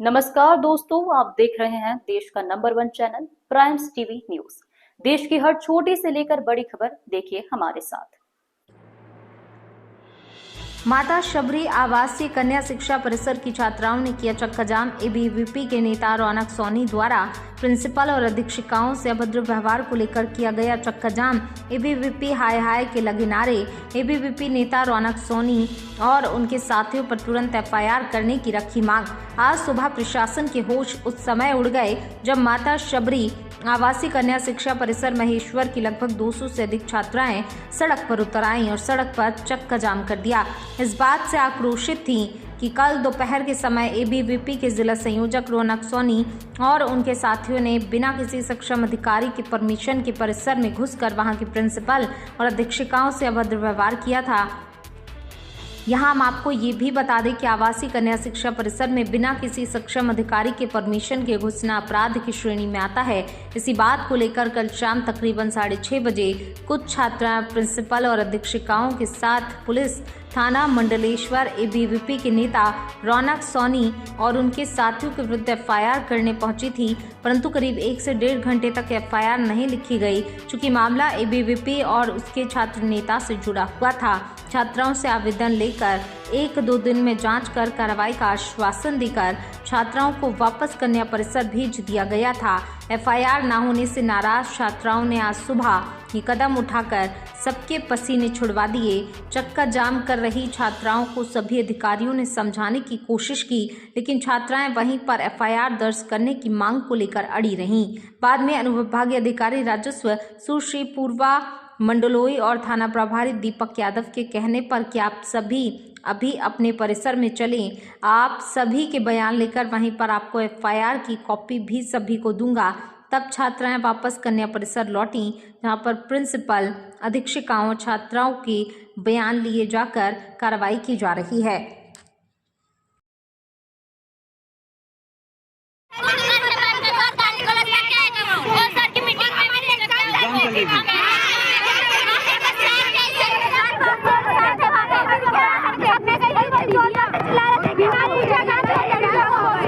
नमस्कार दोस्तों, आप देख रहे हैं देश का number 1 channel primes TV news. देश की हर छोटी से लेकर बड़ी खबर देखिए हमारे साथ। माता शबरी आवासीय कन्या शिक्षा परिसर की छात्राओं ने किया चक्का जाम। एबीवीपी के नेता रौनक सोनी द्वारा प्रिंसिपल और अधीक्षिकाओं से अभद्र व्यवहार को लेकर किया गया चक्का जाम। एबीवीपी हाय हाय के लगे नारे। एबीवीपी नेता रौनक सोनी और उनके साथियों पर तुरंत एफआईआर करने की रखी मांग। आज सुबह प्रशासन के होश उस समय उड़ गए जब माता शबरी आवासीय कन्या शिक्षा परिसर महेश्वर की लगभग 200 से अधिक छात्राएं सड़क पर उतर आईं और सड़क पर चक्का जाम कर दिया। इस बात से आक्रोशित थीं कि कल दोपहर के समय एबीवीपी के जिला संयोजक रौनक सोनी और उनके साथियों ने बिना किसी सक्षम अधिकारी के परमिशन के परिसर में घुसकर वहां के प्रिंसिपल और अधीक्षिकाओं से अभद्र व्यवहार किया था। यहाँ हम आपको ये भी बता दें कि आवासीय कन्या शिक्षा परिसर में बिना किसी सक्षम अधिकारी के परमिशन के घुसना अपराध की श्रेणी में आता है। इसी बात को लेकर कल शाम तकरीबन 6:30 बजे कुछ छात्राएं प्रिंसिपल और अधीक्षिकाओं के साथ पुलिस थाना मंडलेश्वर एबीवीपी के नेता रौनक सोनी और उनके साथियों के विरुद्ध एफआईआर करने पहुंची थी, परंतु करीब 1 से 1.5 घंटे तक एफआईआर नहीं लिखी गई, चूंकि मामला एबीवीपी और उसके छात्र नेता से जुड़ा हुआ था। छात्राओं से आवेदन लेकर 1-2 दिन में जांच कर कार्रवाई का आश्वासन देकर छात्राओं को वापस कन्या परिसर भेज दिया गया था। एफआईआर न होने से नाराज छात्राओं ने आज सुबह ये कदम उठाकर सबके पसीने छुड़वा दिए। चक्का जाम कर रही छात्राओं को सभी अधिकारियों ने समझाने की कोशिश की, लेकिन छात्राएं वहीं पर एफआईआर दर्ज करने की मांग को लेकर अड़ी रहीं। बाद में अनुविभागीय अधिकारी राजस्व सुश्री पूर्वा मंडलोई और थाना प्रभारी दीपक यादव के कहने पर कि आप सभी अभी अपने परिसर में चलें, आप सभी के बयान लेकर वहीं पर आपको एफआईआर की कॉपी भी सभी को दूंगा। तब छात्राएं वापस कन्या परिसर लौटीं, जहां पर प्रिंसिपल, अधीक्षिकाओं, छात्राओं के बयान लिए जाकर कार्रवाई की जा रही है।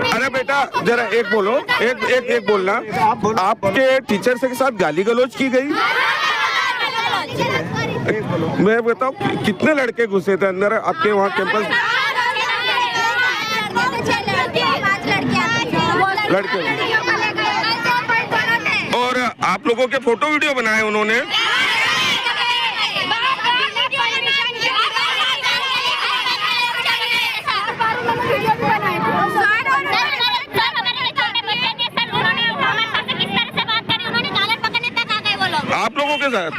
अरे बेटा जरा एक बोलो, एक बोलना। आपके टीचर के साथ गाली गलौज की गई? मैं बताऊं कितने लड़के घुसे थे अंदर आपके वहाँ कैंपस? लड़के। और आप लोगों के फोटो वीडियो बनाए उन्होंने? आप लोगों के साथ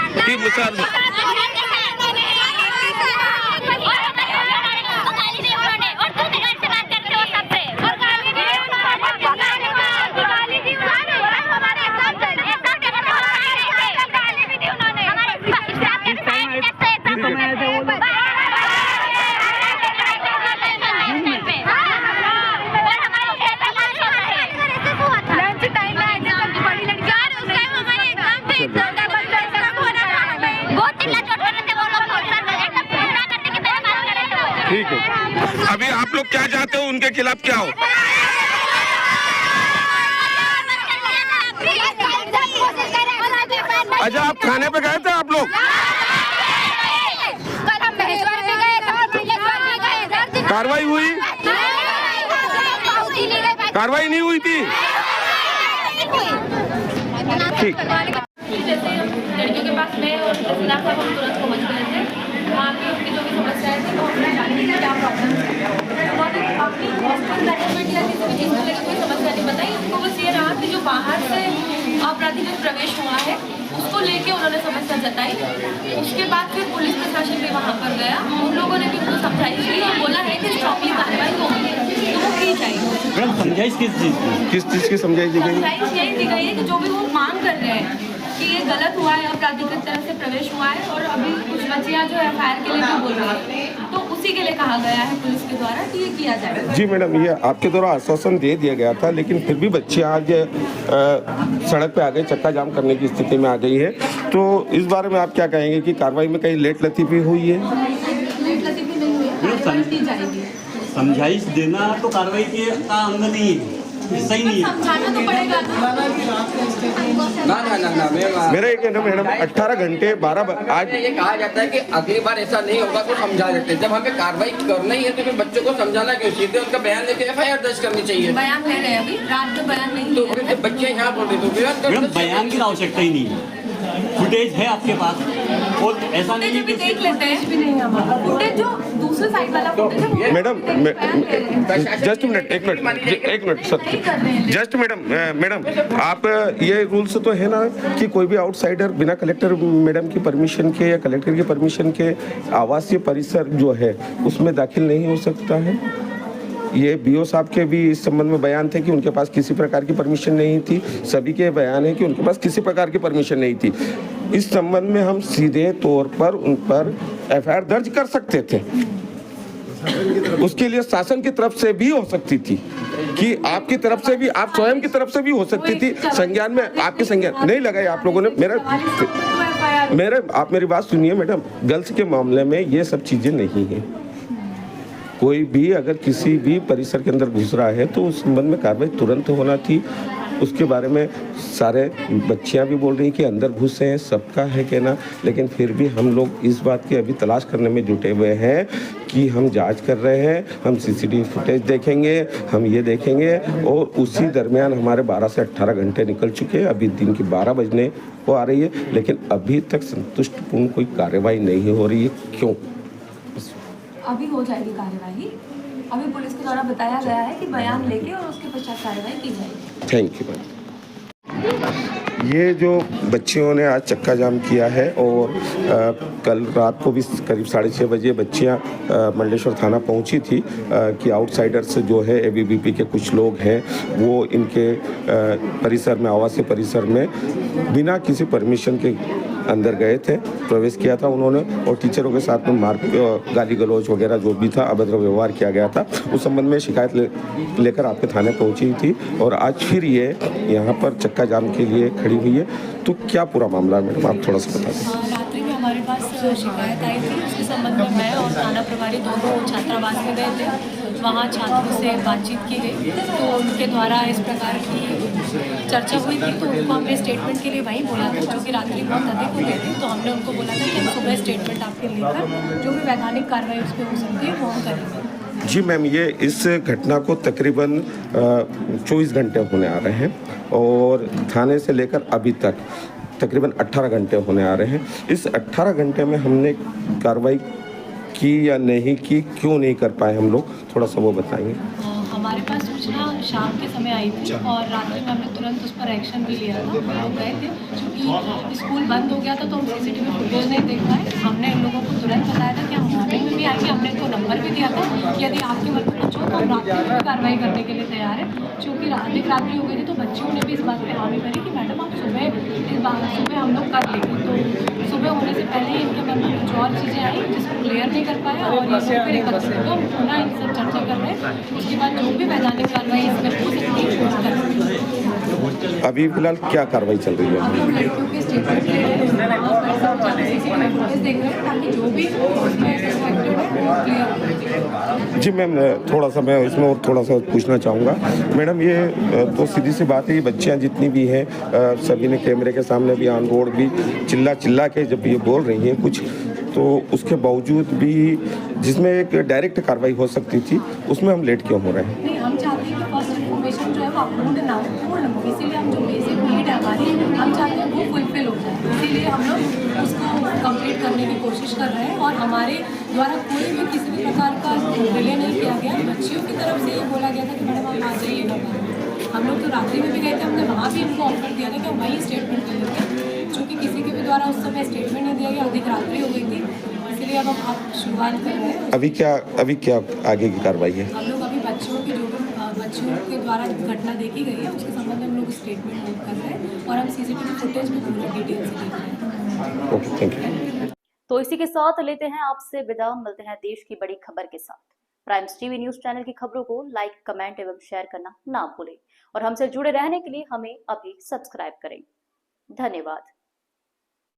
ठीक है। अभी आप लोग क्या चाहते हो, उनके खिलाफ क्या हो? अच्छा, आप थाने पे गए थे आप लोग? कार्रवाई हुई? कार्रवाई नहीं हुई थी? ठीक। जैसे लड़कियों के पास गए और उनके खिलाफ हम तुरंत पहुँच गए थे। वहाँ पे उनकी जो भी समस्याएं थी वो हमने जानी थी क्या प्रॉब्लम है। उन्होंने अपनी हॉस्पिटल मैनेजमेंट या किसी भी चीज़ को लेकर कोई समस्या नहीं बताई। उनको बस ये रहा कि जो बाहर से आपराधिक प्रवेश हुआ है उसको लेके उन्होंने समस्या जताई। उसके बाद फिर पुलिस प्रशासन भी वहाँ पर गया, उन लोगों ने भी उनको समझाइश की और बोला है कि स्ट्रॉन्गली कार्रवाई होगी तो वो की जाएगी। समझाइश किस चीज़ की समझाइश दी गई? समझाइश यही दी गई है कि जो भी वो मांग कर रहे हैं कि ये गलत हुआ है, आपराधिक तरफ से प्रवेश हुआ है और अभी कुछ बच्चियां जो एफआईआर के लिए भी बोल रही है, तो उसी के लिए कहा गया है पुलिस के द्वारा कि ये किया जाएगा। जी मैडम, ये आपके द्वारा आश्वासन दे दिया गया था, लेकिन फिर भी बच्चे आज सड़क पे आ गए, चक्का जाम करने की स्थिति में आ गई है, तो इस बारे में आप क्या कहेंगे कि कार्रवाई में कहीं लेट लतीफ़ी हुई है? लेट लतीफ़ी नहीं हुई है, कार्रवाई की जाएगी। समझाइश देना तो कार्रवाई के का अंग नहीं है, सही नहीं है। समझाना तो पड़ेगा ना मेरा एक है ना मैडम 18 घंटे 12 आज ये कहा जाता है कि अगली बार ऐसा नहीं होगा तो समझा देते हैं। जब हमें कार्रवाई करना ही है तो फिर बच्चों को समझाना क्यों, सीधे उनका बयान लेके FIR दर्ज करनी चाहिए। बयान ले रहे हैं अभी, रात में बयान नहीं तो है। फिर बच्चे यहाँ बोल रहे तो मैडम बयान की आवश्यकता ही नहीं है, फुटेज है आपके पास और ऐसा नहीं है भी कि देख लेते हैं, भी नहीं हमारा फुटेज जो दूसरे साइड वाला फुटेज है वो मैडम जस्ट मिनट एक मिनट सत्य जस्ट मैडम आप ये रूल्स तो है ना कि कोई भी आउटसाइडर बिना कलेक्टर मैडम की परमिशन के या कलेक्टर की परमिशन के आवासीय परिसर जो है उसमें दाखिल नहीं हो सकता है। ये BO साहब के भी इस संबंध में बयान थे कि उनके पास किसी प्रकार की परमिशन नहीं थी, सभी के बयान है कि उनके पास किसी प्रकार की परमिशन नहीं थी। इस संबंध में हम सीधे तौर पर उन पर FIR दर्ज कर सकते थे, उसके लिए शासन की तरफ से भी हो सकती थी कि आपकी तरफ से भी, आप स्वयं की तरफ से भी हो सकती थी। संज्ञान में आपके संज्ञान नहीं लगाए आप लोगों ने। आप मेरी बात सुनिए मैडम, गर्ल्स के मामले में ये सब चीज़ें नहीं है। कोई भी अगर किसी भी परिसर के अंदर घुस रहा है तो उस संबंध में कार्रवाई तुरंत होना थी। उसके बारे में सारे बच्चियां भी बोल रही कि अंदर घुसे हैं, सबका है कहना, लेकिन फिर भी हम लोग इस बात की अभी तलाश करने में जुटे हुए हैं कि हम जांच कर रहे हैं, हम CCTV फुटेज देखेंगे, हम ये देखेंगे। और उसी दरमियान हमारे 12 से 18 घंटे निकल चुके हैं, अभी दिन की 12 बजने को आ रही है, लेकिन अभी तक संतुष्टपूर्ण कोई कार्रवाई नहीं हो रही है। क्यों? अभी हो जाएगी कार्यवाही। अभी पुलिस के द्वारा बताया गया है कि बयान लेके और उसके पश्चात कार्रवाई की जाएगी। Thank you ma'am. ये जो बच्चियों ने आज चक्का जाम किया है और कल रात को भी करीब 6:30 बजे बच्चियां मंडलेश्वर थाना पहुंची थी कि आउटसाइडर्स जो है ABVP के कुछ लोग हैं वो इनके परिसर में, आवासीय परिसर में बिना किसी परमिशन के अंदर गए थे, प्रवेश किया था उन्होंने और टीचरों के साथ में गाली गलौज वगैरह जो भी था, अभद्र व्यवहार किया गया था। उस संबंध में शिकायत लेकर आपके थाने पहुंची थी और आज फिर ये यहाँ पर चक्का जाम के लिए खड़ी हुई है। तो क्या पूरा मामला है मैडम, आप थोड़ा सा बता दें। रात्रि में हमारे पास शिकायत आई थी, उसके संबंध में मैं और थाना प्रभारी दोनों छात्रावास में गए थे। वहाँ छात्रों से बातचीत की गई तो उनके द्वारा इस प्रकार की चर्चा हुई थी, तो उनको हमने स्टेटमेंट के लिए वहीं बोला था, जो कि रात्रि बहुत अधिक हो गई थी। तो हमने उनको बोला था कि हम सुबह स्टेटमेंट आपके लेकर जो भी वैधानिक कार्रवाई उस पर हो सकती है वो हम करेंगे। जी मैम, ये इस घटना को तकरीबन 24 घंटे होने आ रहे हैं और थाने से लेकर अभी तक तकरीबन 18 घंटे होने आ रहे हैं। इस 18 घंटे में हमने कार्रवाई की या नहीं की, क्यों नहीं कर पाए हम लोग, थोड़ा सा वो बताएंगे। हमारे पास सूचना शाम के समय आई थी और रात्रि में हमने तुरंत उस पर एक्शन भी लिया था। हम लोग गए थे, क्योंकि स्कूल बंद हो गया था तो हम CCTV फुटेज नहीं देख पाए। हमने इन लोगों को तुरंत बताया था कि हम मॉर्निंग में भी आएंगे। हमने इनको नंबर भी दिया था कि यदि आपकी मत पूछो तो हम रात्रि में भी कार्रवाई करने के लिए तैयार है। क्योंकि अधिक रात्रि हो गई थी तो बच्चियों ने भी इस बात पर हामी भरी कि मैडम आप सुबह हम लोग कर लेंगे। तो सुबह होने से पहले ही इनके मन में कुछ और चीज़ें आई जिसको क्लियर नहीं कर पाया और ये फिर एकत्रित तो पुनः इनसे चर्चा कर रहे हैं। उसके बाद जो भी वैधानिक कार्रवाई इसमें हो सकती है वो करेंगे। अभी फिलहाल क्या कार्रवाई चल रही है? अभी हम लड़कियों के स्टेटमेंट ले रहे हैं, वहाँ पर सब CCTV फुटेज देख रहे हैं ताकि जो भी उसमें सस्पेक्टेड है वो क्लियर हो। जी मैम, थोड़ा सा मैं इसमें और थोड़ा सा पूछना चाहूँगा मैडम। ये तो सीधी सी बात है, ये बच्चियाँ जितनी भी हैं सभी ने कैमरे के सामने भी, ऑन रोड भी चिल्ला के जब ये बोल रही हैं कुछ, तो उसके बावजूद भी जिसमें एक डायरेक्ट कार्रवाई हो सकती थी उसमें हम लेट क्यों हो रहे हैं? नहीं, हम चाहते हैं कि फर्स्ट इन्फॉर्मेशन जो है वो अपूर्ण ना हो, पूर्ण हो। इसीलिए हम जो बेसिक नीड है हमारी, हम चाहते हैं वो फुलफिल हो जाए। इसीलिए हम लोग उसको कंप्लीट करने की कोशिश कर रहे हैं और हमारे द्वारा कोई भी किसी भी प्रकार का डिले नहीं किया गया। बच्चियों की तरफ से ये बोला गया था कि मैडम आप आ जाइए ना। हम लोग तो रात्रि में भी गए थे, हमने वहाँ भी इनको ऑफर दिया था कि हम वहीं स्टेटमेंट ले लेते, चूँकि किसी के भी द्वारा उस समय स्टेटमेंट नहीं दिया गया, अधिक रात्रि हो गई थी। इसलिए अब हम शुरुआत कर रहे हैं। अभी क्या आगे की कार्रवाई है? हम लोग अभी बच्चियों के द्वारा घटना देखी गई है उसके संबंध में हम लोग स्टेटमेंट नोट कर रहे हैं और हम CCTV फुटेज में पूरी डिटेल से देख रहे हैं। Okay, thank you. तो इसी के साथ लेते हैं आपसे विदा, मिलते हैं देश की बड़ी खबर के साथ। प्राइम्स टीवी न्यूज चैनल की खबरों को लाइक, कमेंट एवं शेयर करना ना भूलें और हमसे जुड़े रहने के लिए हमें अभी सब्सक्राइब करें। धन्यवाद।